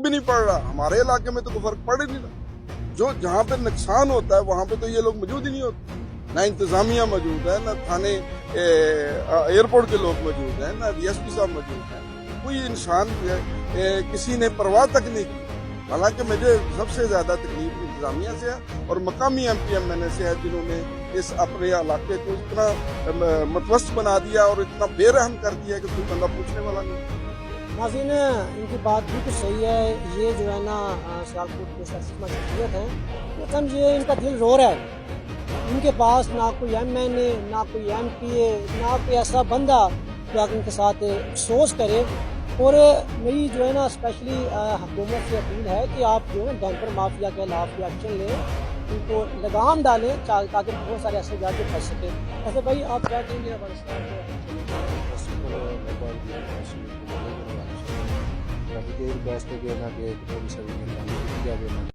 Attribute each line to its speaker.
Speaker 1: بھی نہیں پڑ رہا. ہمارے علاقے میں تو کوئی فرق پڑ ہی نہیں رہا. جو جہاں پہ نقصان ہوتا ہے وہاں پہ تو یہ لوگ موجود ہی نہیں ہوتے. نہ انتظامیہ موجود ہے، نہ تھانے ایئرپورٹ کے لوگ موجود ہیں، نہ ڈی ایس پی صاحب موجود ہیں. کوئی انسان کسی نے پرواہ تک نہیں کی. حالانکہ مجھے سب سے زیادہ تکلیف انتظامیہ سے ہے اور مقامی ایم پی ایم این اے سے ہے، جنہوں نے اس اپنے علاقے کو اتنا متوسط بنا دیا اور اتنا بے رحم کر دیا کہ کوئی بندہ پوچھنے والا نہیں.
Speaker 2: ناظرین، ان کی بات بالکل صحیح ہے. یہ جو ہے نا سیالکوٹ کے سرسما شخصیت ہیں، وہ سمجھیے ان کا دل رو رہا ہے. ان کے پاس نہ کوئی ایم این اے، نہ کوئی ایم پی اے، نہ کوئی ایسا بندہ جو ان کے ساتھ افسوس کرے. اور میری جو ہے نا اسپیشلی حکومت سے اپیل ہے کہ آپ جو ہے ڈیمپر مافیا کے خلاف بھی ایکشن لیں، ان کو لگام ڈالیں تاکہ بہت سارے ایسے جا کے پھنس سکیں. ایسے بھائی آپ کیا کہیں گے افغانستان
Speaker 3: ریکویسٹ ہے کہ